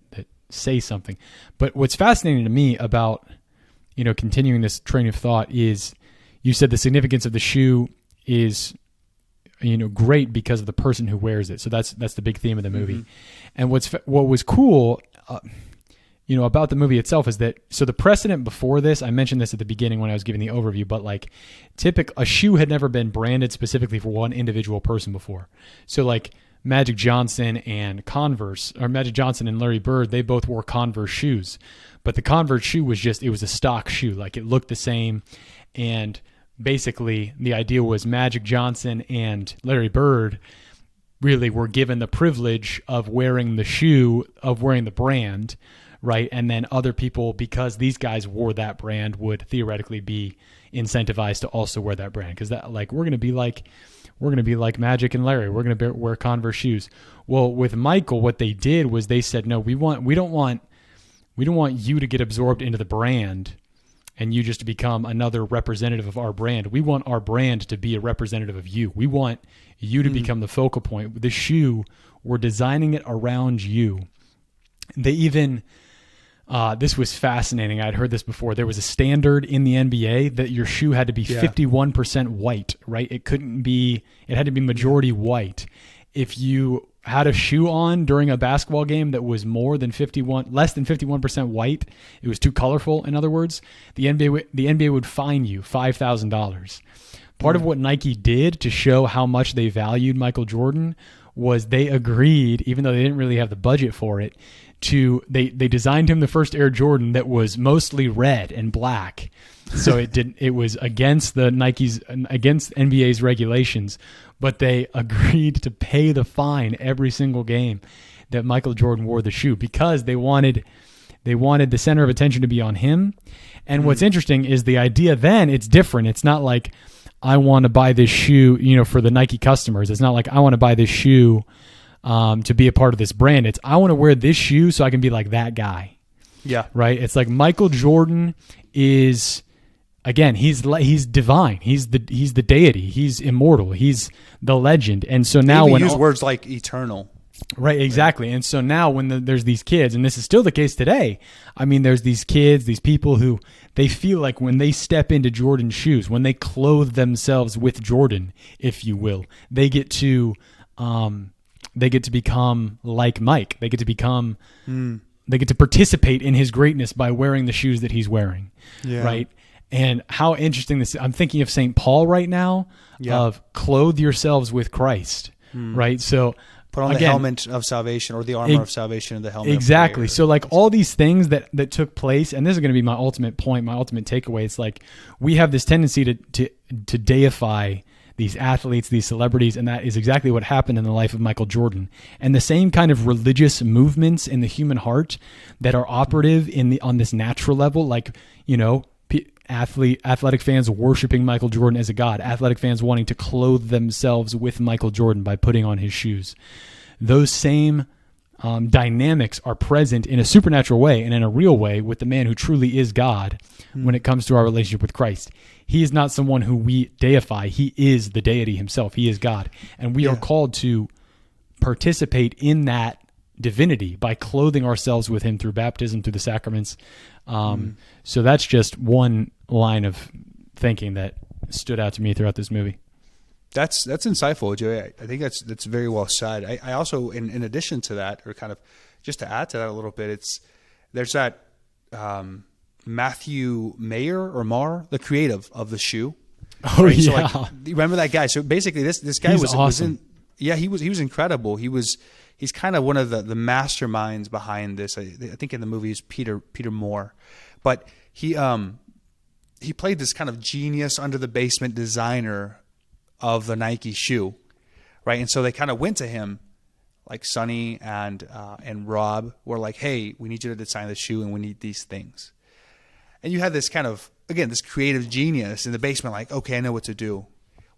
say something. But what's fascinating to me about, continuing this train of thought is, you said the significance of the shoe is great because of the person who wears it. So that's the big theme of the movie. And what was cool, about the movie itself is that, so the precedent before this, I mentioned this at the beginning when I was giving the overview, but like a shoe had never been branded specifically for one individual person before. So like Magic Johnson and Converse, or Magic Johnson and Larry Bird, they both wore Converse shoes, but the Converse shoe was it was a stock shoe. Like it looked the same. And basically the idea was Magic Johnson and Larry Bird really were given the privilege of wearing the shoe, of wearing the brand, right? And then other people, because these guys wore that brand, would theoretically be incentivized to also wear that brand. Because that, like, we're going to be like Magic and Larry. We're going to wear Converse shoes. Well, with Michael, what they did was they said, no, we don't want you to get absorbed into the brand and you just to become another representative of our brand. We want our brand to be a representative of you. We want you to become the focal point. The shoe, we're designing it around you. They even, this was fascinating. I'd heard this before. There was a standard in the NBA that your shoe had to be 51% white, right? It had to be majority white. If you had a shoe on during a basketball game that was less than 51% white, it was too colorful. In other words, the NBA would fine you $5,000. Part of what Nike did to show how much they valued Michael Jordan was they agreed, even though they didn't really have the budget for it, they designed him the first Air Jordan that was mostly red and black. So it was against against NBA's regulations, but they agreed to pay the fine every single game that Michael Jordan wore the shoe because they wanted the center of attention to be on him. And what's interesting is the idea then, it's different. It's not like I want to buy this shoe, for the Nike customers. It's not like I want to buy this shoe to be a part of this brand. It's I want to wear this shoe so I can be like that guy. Yeah. Right? It's like Michael Jordan is, again, he's divine. He's the deity. He's immortal. He's the legend. And so now when use words like eternal. Right, exactly. And so now when there's these kids, and this is still the case today, I mean, there's these kids, these people who they feel like when they step into Jordan's shoes, when they clothe themselves with Jordan, if you will, they get to become like Mike. They get to participate in his greatness by wearing the shoes that he's wearing. Yeah. Right. And how interesting this is. I'm thinking of St. Paul right now of clothe yourselves with Christ. Right. So put on the helmet of salvation, or the armor of salvation, and the helmet. Exactly. So like all these things that took place, and this is going to be my ultimate point, my ultimate takeaway. It's like we have this tendency to deify these athletes, these celebrities, and that is exactly what happened in the life of Michael Jordan. And the same kind of religious movements in the human heart that are operative on this natural level, like, athletic fans worshiping Michael Jordan as a god, athletic fans wanting to clothe themselves with Michael Jordan by putting on his shoes. Those same dynamics are present in a supernatural way and in a real way with the man who truly is God when it comes to our relationship with Christ. He is not someone who we deify. He is the deity himself. He is God. And we are called to participate in that divinity by clothing ourselves with him through baptism, through the sacraments. So that's just one line of thinking that stood out to me throughout this movie. That's insightful, Joey. I think that's very well said. I also, in addition to that, or kind of just to add to that a little bit, there's that Matthew Marr, the creative of the shoe. Oh, right? Yeah. So remember that guy? So basically, this guy was awesome. He was incredible. He's kind of one of the masterminds behind this. I think in the movie is Peter Moore, but he played this kind of genius under the basement designer of the Nike shoe, right? And so they kind of went to him, like Sonny and Rob were like, "Hey, we need you to design the shoe, and we need these things." And you had this kind of, again, this creative genius in the basement, like, "Okay, I know what to do.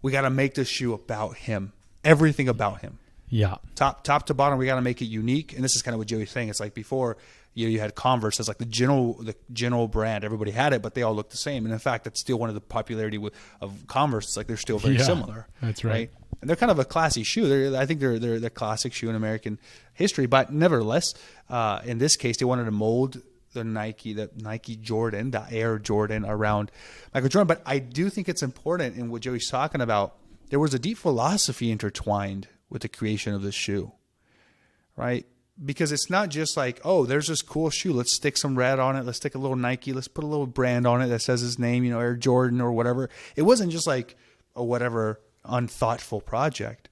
We got to make the shoe about him, everything about him." Yeah. Top to bottom, we got to make it unique. And this is kind of what Joey's saying. It's like before, you had Converse as like the general brand. Everybody had it, but they all looked the same. And in fact, that's still one of the popularity of Converse. It's like they're still very similar. That's right. And they're kind of a classy shoe. I think they're the classic shoe in American history. But nevertheless, in this case, they wanted to mold the Nike Jordan, the Air Jordan around Michael Jordan. But I do think it's important in what Joey's talking about. there was a deep philosophy intertwined with the creation of this shoe, right? Because it's not just like, oh, there's this cool shoe. Let's stick some red on it. Let's stick a little Nike. Let's put a little brand on it that says his name, Air Jordan or whatever. It wasn't just like a whatever unthoughtful project.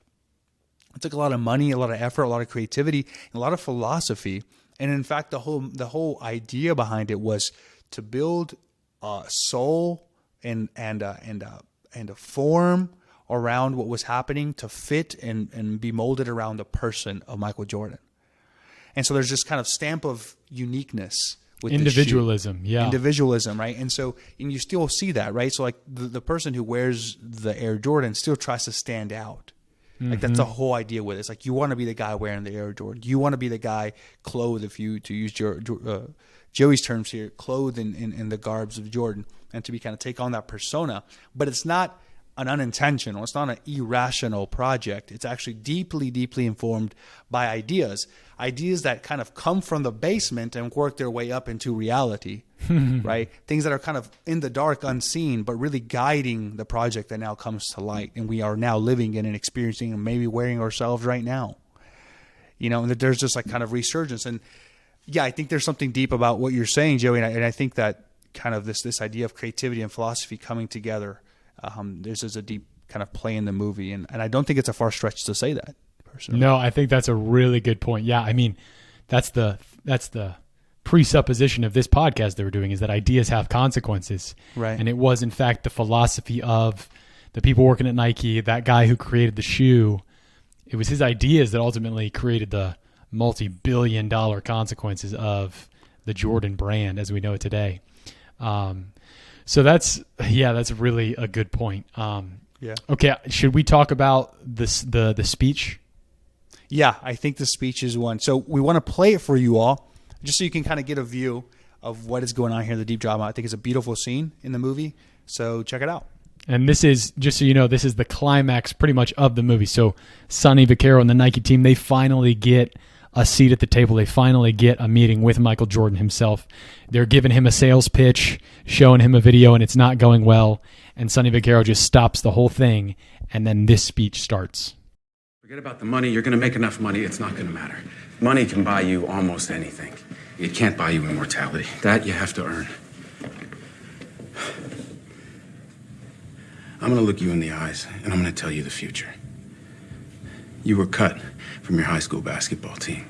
It took a lot of money, a lot of effort, a lot of creativity, and a lot of philosophy. And in fact, the whole idea behind it was to build a soul and a form around what was happening to fit and be molded around the person of Michael Jordan. And so there's this kind of stamp of uniqueness with individualism, individualism, right? And you still see that, right? So like the person who wears the Air Jordan still tries to stand out. Like that's the whole idea with it. It's like you want to be the guy wearing the Air Jordan. You want to be the guy clothed, to use Joey's terms here, clothed in the garbs of Jordan, and to be kind of take on that persona. But it's not an unintentional, it's not an irrational project. It's actually deeply, deeply informed by ideas that kind of come from the basement and work their way up into reality, right? Things that are kind of in the dark, unseen, but really guiding the project that now comes to light. And we are now living in and experiencing and maybe wearing ourselves right now. And that there's just like kind of resurgence. And yeah, I think there's something deep about what you're saying, Joey. And I think that kind of this idea of creativity and philosophy coming together, there's a deep kind of play in the movie. And I don't think it's a far stretch to say that. Personally. No, I think that's a really good point. Yeah, I mean, that's the presupposition of this podcast that we're doing, is that ideas have consequences. Right. And it was, in fact, the philosophy of the people working at Nike, that guy who created the shoe. It was his ideas that ultimately created the multi-billion-dollar consequences of the Jordan brand as we know it today. So that's really a good point. Yeah. Okay, should we talk about this the speech? Yeah, I think the speech is one. So we want to play it for you all, just so you can kind of get a view of what is going on here, the deep drama. I think it's a beautiful scene in the movie, so check it out. And this is, just so you know, this is the climax pretty much of the movie. So Sonny Vaccaro and the Nike team, they finally get a seat at the table. They finally get a meeting with Michael Jordan himself. They're giving him a sales pitch, showing him a video, and it's not going well. And Sonny Vaccaro just stops the whole thing, and then this speech starts. Forget about the money. You're going to make enough money. It's not going to matter. Money can buy you almost anything. It can't buy you immortality. That you have to earn. I'm going to look you in the eyes, and I'm going to tell you the future. You were cut from your high school basketball team.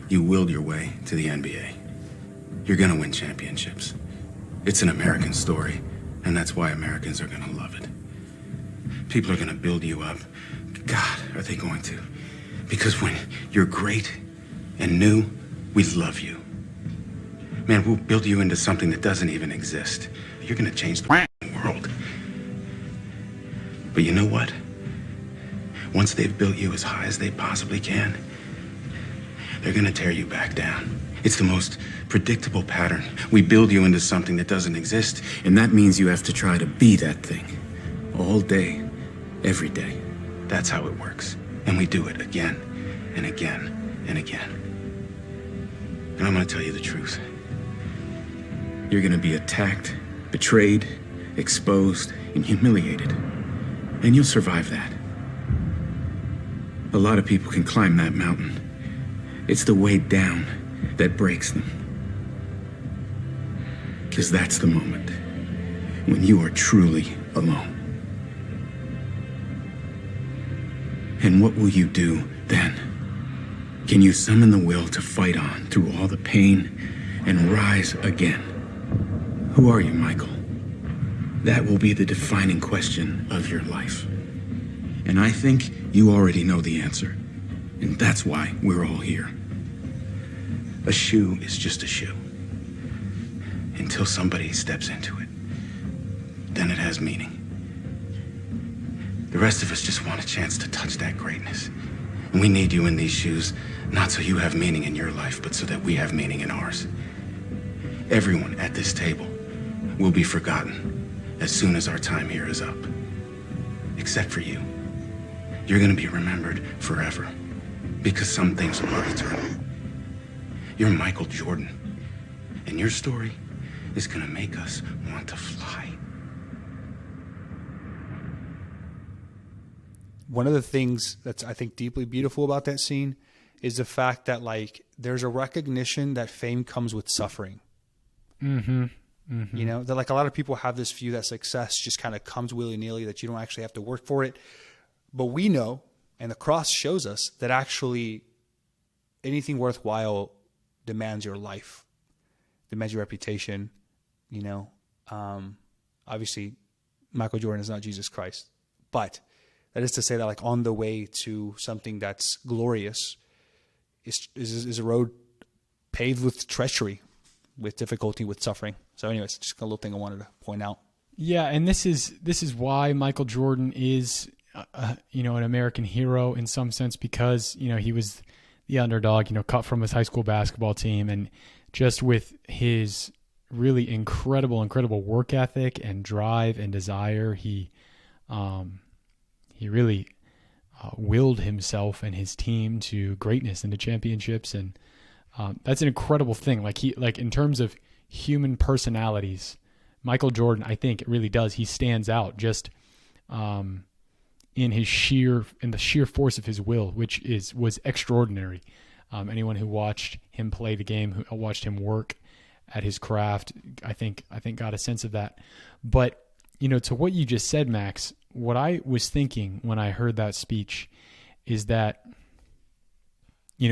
You willed your way to the NBA. You're going to win championships. It's an American story, and that's why Americans are going to love it. People are going to build you up. God, are they going to? Because when you're great and new, we love you. Man, we'll build you into something that doesn't even exist. You're going to change the world. But you know what? Once they've built you as high as they possibly can, they're going to tear you back down. It's the most predictable pattern. We build you into something that doesn't exist, and that means you have to try to be that thing all day, every day. That's how it works. And we do it again and again and again. And I'm going to tell you the truth. You're going to be attacked, betrayed, exposed, and humiliated. And you'll survive that. A lot of people can climb that mountain. It's the way down that breaks them. Because that's the moment when you are truly alone. And what will you do then? Can you summon the will to fight on through all the pain and rise again? Who are you, Michael? That will be the defining question of your life. And I think you already know the answer. And that's why we're all here. A shoe is just a shoe. Until somebody steps into it. Then it has meaning. The rest of us just want a chance to touch that greatness. And we need you in these shoes, not so you have meaning in your life, but so that we have meaning in ours. Everyone at this table will be forgotten as soon as our time here is up. Except for you. You're going to be remembered forever. Because some things are eternal. You're Michael Jordan. And your story is going to make us want to fly. one of the things that's, I think, deeply beautiful about that scene is the fact that, like, there's a recognition that fame comes with suffering. Mm-hmm. Mm-hmm. You know, that like a lot of people have this view that success just kind of comes willy-nilly, that you don't actually have to work for it. But we know, and the cross shows us, that actually anything worthwhile demands your life, demands your reputation. You know, obviously Michael Jordan is not Jesus Christ, but that is to say that, like, on the way to something that's glorious is a road paved with treachery, with difficulty, with suffering. So anyways, just a little thing I wanted to point out. Yeah, and this is why Michael Jordan is, an American hero in some sense, because, he was the underdog, cut from his high school basketball team, and just with his really incredible work ethic and drive and desire, he really willed himself and his team to greatness and to championships, and that's an incredible thing. Like in terms of human personalities, Michael Jordan, I think it really does. He stands out just in the sheer force of his will, which was extraordinary. Anyone who watched him play the game, who watched him work at his craft, I think got a sense of that. But to what you just said, Max, what I was thinking when I heard that speech is that,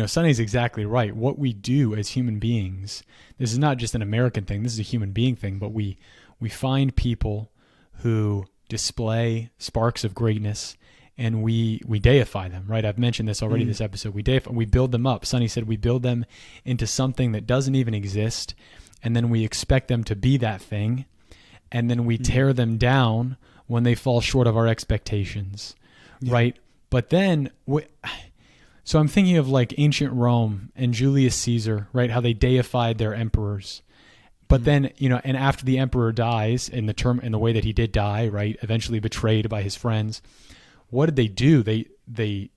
Sonny's exactly right. What we do as human beings, this is not just an American thing, this is a human being thing, but we find people who display sparks of greatness and we deify them, right? I've mentioned this already this episode. We build them up. Sonny said we build them into something that doesn't even exist, and then we expect them to be that thing, and then we tear them down when they fall short of our expectations, right? But then, so I'm thinking of like ancient Rome and Julius Caesar, right? How they deified their emperors. But then, and after the emperor dies in the way that he did die, right? Eventually betrayed by his friends. What did they do? They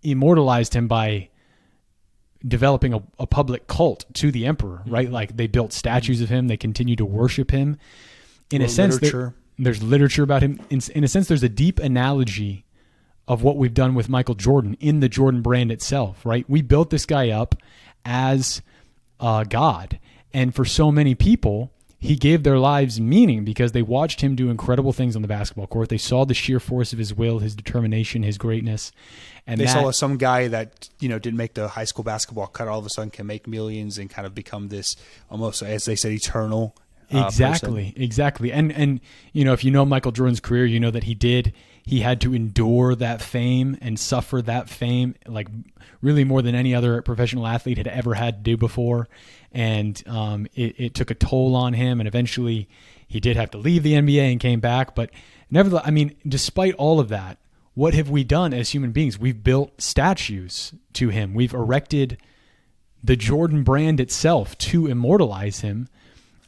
immortalized him by developing a public cult to the emperor, right? Like they built statues of him. They continue to worship him. In a sense, there's literature about him. In a sense, there's a deep analogy of what we've done with Michael Jordan in the Jordan brand itself, right? We built this guy up as God. And for so many people, he gave their lives meaning because they watched him do incredible things on the basketball court. They saw the sheer force of his will, his determination, his greatness. And they saw some guy that, didn't make the high school basketball cut, all of a sudden can make millions and kind of become this almost, as they said, eternal Exactly. And if you know Michael Jordan's career, you know that he had to endure that fame and suffer that fame, like really more than any other professional athlete had ever had to do before. And it took a toll on him, and eventually he did have to leave the NBA and came back. But nevertheless, despite all of that, what have we done as human beings? We've built statues to him. We've erected the Jordan brand itself to immortalize him.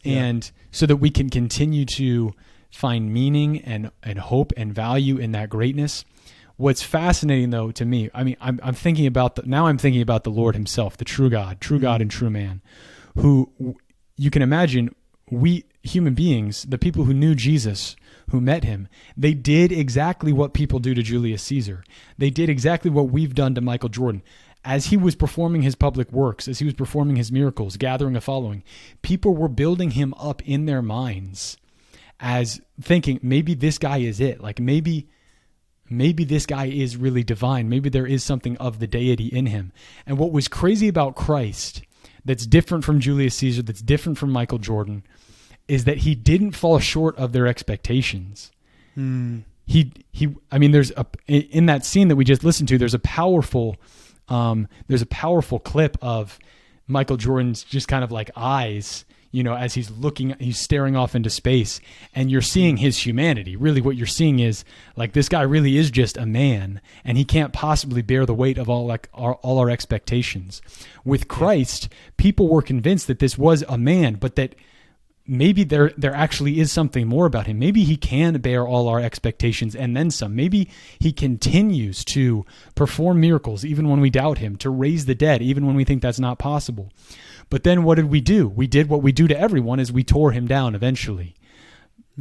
And so that we can continue to find meaning and hope and value in that greatness. What's fascinating, though, to me, I'm thinking about the Lord himself, the true God and true man, who you can imagine we human beings, the people who knew Jesus, who met him, they did exactly what people do to Julius Caesar. They did exactly what we've done to Michael Jordan. As he was performing his public works, as he was performing his miracles, gathering a following, people were building him up in their minds as thinking, maybe this guy is it. Like maybe this guy is really divine. Maybe there is something of the deity in him. And what was crazy about Christ that's different from Julius Caesar, that's different from Michael Jordan, is that he didn't fall short of their expectations. In that scene that we just listened to, there's a powerful clip of Michael Jordan's just kind of like eyes, as he's staring off into space, and you're seeing his humanity. Really what you're seeing is like, this guy really is just a man, and he can't possibly bear the weight of all our expectations. With Christ, people were convinced that this was a man, but that maybe there actually is something more about him. Maybe he can bear all our expectations and then some. Maybe he continues to perform miracles even when we doubt him, to raise the dead even when we think that's not possible. But then what did we do? We did what we do to everyone, is we tore him down eventually.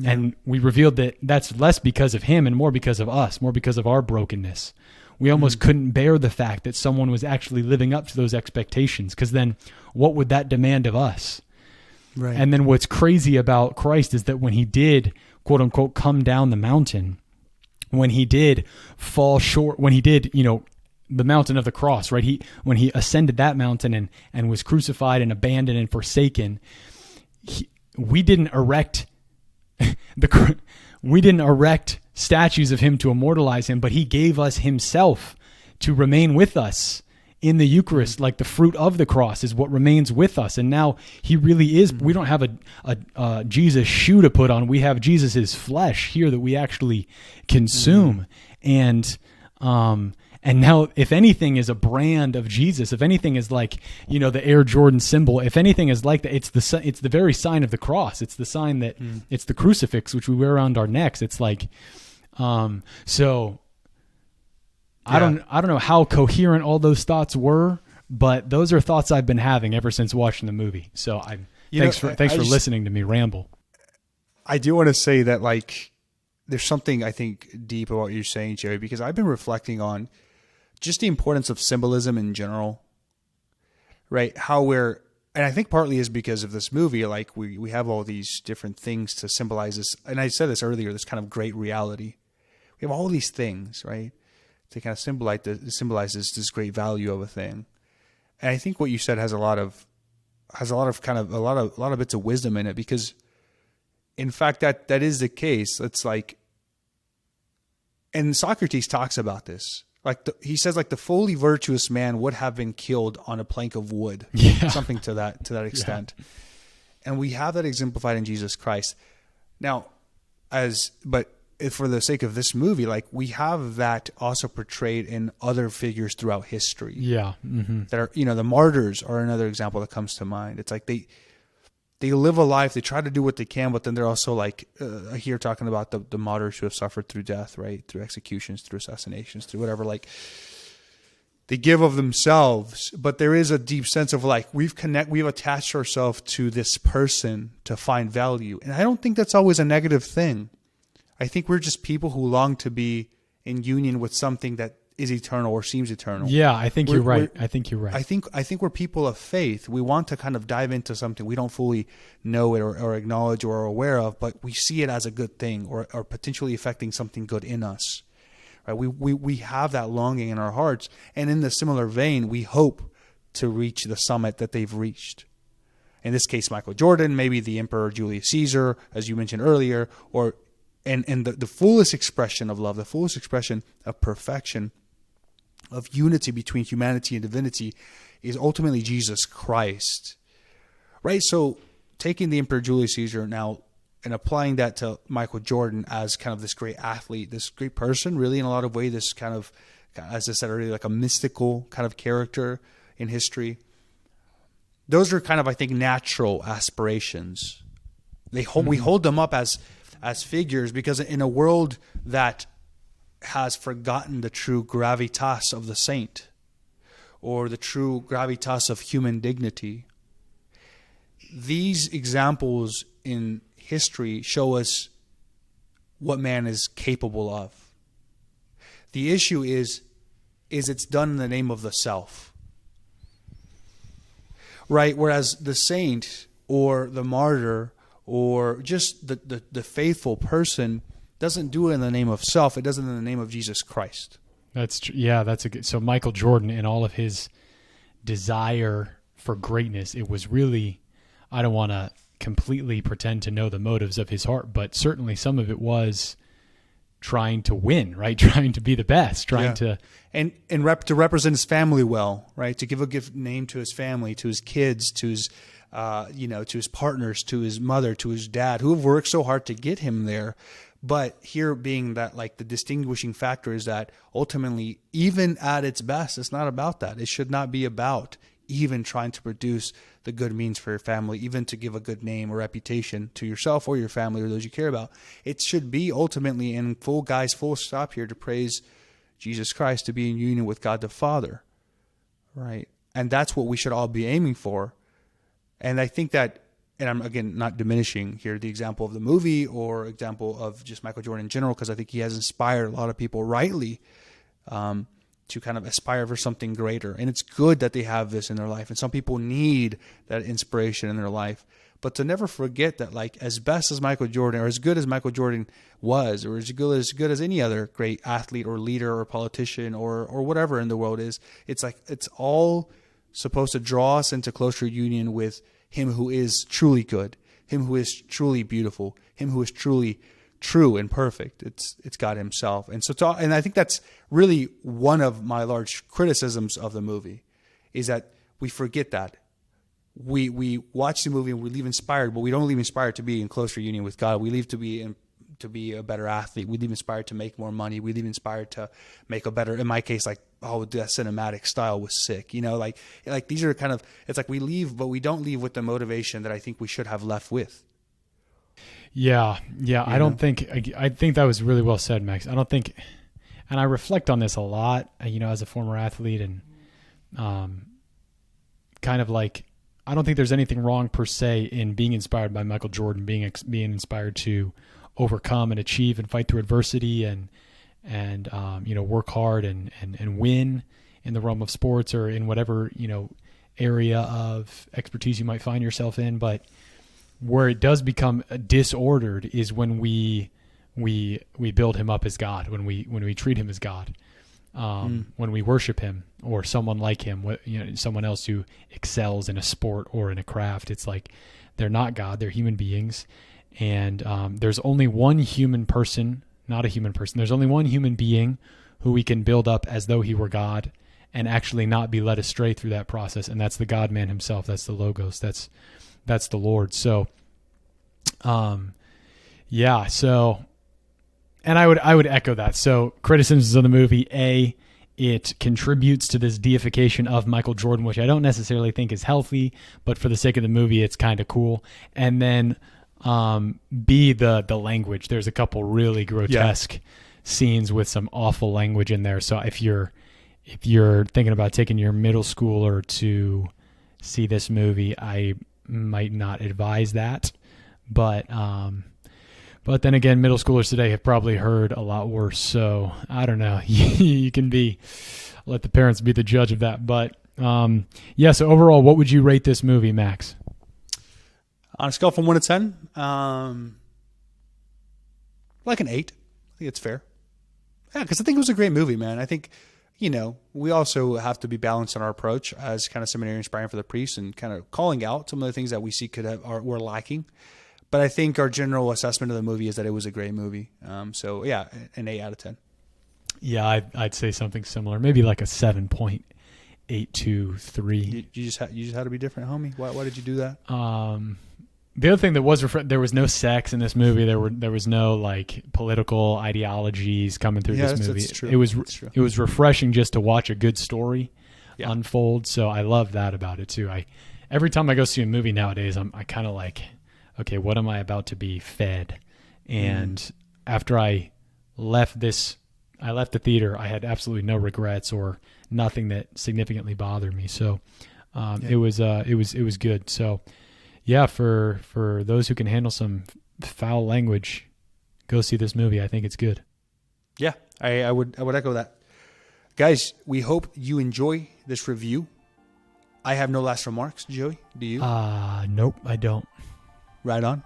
And we revealed that that's less because of him and more because of us, more because of our brokenness. We almost couldn't bear the fact that someone was actually living up to those expectations, because then what would that demand of us? Right. And then what's crazy about Christ is that when he did, quote unquote, come down the mountain, when he did fall short, when he did, the mountain of the cross, right? When he ascended that mountain and was crucified and abandoned and forsaken, we didn't erect statues of him to immortalize him, but he gave us himself to remain with us in the Eucharist. Like the fruit of the cross is what remains with us. And now he really is, we don't have a Jesus shoe to put on. We have Jesus's flesh here that we actually consume. And now, if anything is a brand of Jesus, if anything is like, the Air Jordan symbol, if anything is like that, it's the very sign of the cross. It's the sign that it's the crucifix, which we wear around our necks. It's like, so I don't know how coherent all those thoughts were, but those are thoughts I've been having ever since watching the movie. So thanks for listening to me ramble. I do want to say that, like, there's something I think deep about what you're saying, Jerry, because I've been reflecting on just the importance of symbolism in general, right? And I think partly is because of this movie, like we have all these different things to symbolize this. And I said this earlier, this kind of great reality. We have all these things, right? To kind of symbolize this great value of a thing. And I think what you said has a lot of bits of wisdom in it, because in fact, that is the case. It's like, and Socrates talks about this. He says, the fully virtuous man would have been killed on a plank of wood, something to that extent. Yeah. And we have that exemplified in Jesus Christ. Now, but for the sake of this movie, we have that also portrayed in other figures throughout history. Yeah. Mm-hmm. That are, the martyrs are another example that comes to mind. It's like they live a life, they try to do what they can, but then they're also here talking about the martyrs who have suffered through death, right? Through executions, through assassinations, through whatever, they give of themselves, but there is a deep sense of we've attached ourselves to this person to find value. And I don't think that's always a negative thing. I think we're just people who long to be in union with something that is eternal or seems eternal. Yeah, I think you're right. I think we're people of faith. We want to kind of dive into something we don't fully know it or acknowledge or are aware of, but we see it as a good thing or potentially affecting something good in us. Right? We have that longing in our hearts, and in the similar vein, we hope to reach the summit that they've reached. In this case, Michael Jordan, maybe the Emperor Julius Caesar, as you mentioned earlier, and the fullest expression of love, the fullest expression of perfection, of unity between humanity and divinity, is ultimately Jesus Christ, right? So taking the Emperor Julius Caesar now and applying that to Michael Jordan as kind of this great athlete, this great person, really in a lot of ways, this kind of, as I said earlier, like a mystical kind of character in history. Those are kind of, I think, natural aspirations. We hold them up as figures because in a world that has forgotten the true gravitas of the saint or the true gravitas of human dignity, these examples in history show us what man is capable of. The issue is it's done in the name of the self, right? Whereas the saint or the martyr or just the faithful person doesn't do it in the name of self. It does it in the name of Jesus Christ. That's true. Yeah, that's a good. So Michael Jordan, in all of his desire for greatness, it was really, I don't want to completely pretend to know the motives of his heart, but certainly some of it was trying to win, right? Trying to be the best, trying to to represent his family well, right? To give a good name to his family, to his kids, to his to his partners, to his mother, to his dad, who have worked so hard to get him there. But here being that, the distinguishing factor is that ultimately, even at its best, it's not about that. It should not be about even trying to produce the good means for your family, even to give a good name or reputation to yourself or your family or those you care about. It should be ultimately, in full stop here, to praise Jesus Christ, to be in union with God the Father, right? And that's what we should all be aiming for. And I think that and I'm again not diminishing here the example of the movie or example of just Michael Jordan in general, because I think he has inspired a lot of people rightly to kind of aspire for something greater. And it's good that they have this in their life. And some people need that inspiration in their life. But to never forget that, like, as best as Michael Jordan, or as good as Michael Jordan was, or as good as any other great athlete or leader or politician or whatever in the world is, it's like it's all supposed to draw us into closer union with him who is truly good, him who is truly beautiful, him who is truly true and perfect. It's God himself. And so, and I think that's really one of my large criticisms of the movie, is that we forget that. We watch the movie and we leave inspired, but we don't leave inspired to be in closer union with God. We leave to be a better athlete. We leave inspired to make more money. We leave inspired to make a better, in my case, like, oh, that cinematic style was sick. You know, like these are kind of, it's like we leave, but we don't leave with the motivation that I think we should have left with. Yeah. I think that was really well said, Max. I don't think, and I reflect on this a lot, as a former athlete, and kind of like, I don't think there's anything wrong per se in being inspired by Michael Jordan, being inspired to overcome and achieve and fight through adversity and work hard and win in the realm of sports or in whatever, area of expertise you might find yourself in. But where it does become disordered is when we build him up as God, when we treat him as God, when we worship him or someone like him, someone else who excels in a sport or in a craft. It's like they're not God, they're human beings. And there's only one human person, not a human person. There's only one human being who we can build up as though he were God and actually not be led astray through that process. And that's the God-man himself. That's the Logos. That's the Lord. So, So, and I would echo that. So, criticisms of the movie: it contributes to this deification of Michael Jordan, which I don't necessarily think is healthy, but for the sake of the movie, it's kind of cool. And then, B, the language. There's a couple really grotesque scenes with some awful language in there. So if you're thinking about taking your middle schooler to see this movie, I might not advise that. But then again, middle schoolers today have probably heard a lot worse. So I don't know. You can let the parents be the judge of that. But so overall, what would you rate this movie, Max? On a scale from 1 to 10, like an 8. I think it's fair. Yeah, because I think it was a great movie, man. I think, we also have to be balanced in our approach as kind of seminary inspiring for the priests and kind of calling out some of the things that we see were lacking. But I think our general assessment of the movie is that it was a great movie. An 8 out of 10. Yeah, I'd say something similar. Maybe like a 7.823. You just had to be different, homie. Why did you do that? The other thing that was there was no sex in this movie. There was no like political ideologies coming through this movie. That's true. It was refreshing just to watch a good story unfold. So I love that about it too. Every time I go see a movie nowadays, I kind of like, okay, what am I about to be fed? And after I left the theater, I had absolutely no regrets or nothing that significantly bothered me. So it was good. So yeah, for those who can handle some foul language, go see this movie. I think it's good. Yeah, I would echo that. Guys, we hope you enjoy this review. I have no last remarks. Joey, do you? Nope, I don't. Right on.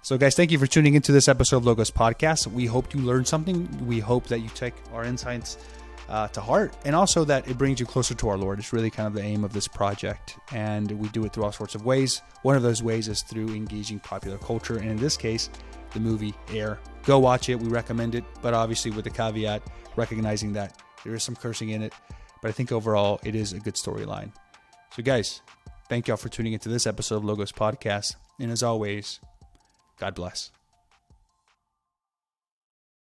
So guys, thank you for tuning into this episode of Logos Podcast. We hope you learned something. We hope that you take our insights to heart, and also that it brings you closer to our Lord. It's really kind of the aim of this project, and we do it through all sorts of ways. One of those ways is through engaging popular culture, and in this case, the movie Air. Go watch it. We recommend it, but obviously with the caveat, recognizing that there is some cursing in it, but I think overall it is a good storyline. So guys, thank y'all for tuning into this episode of Logos Podcast, and as always, God bless.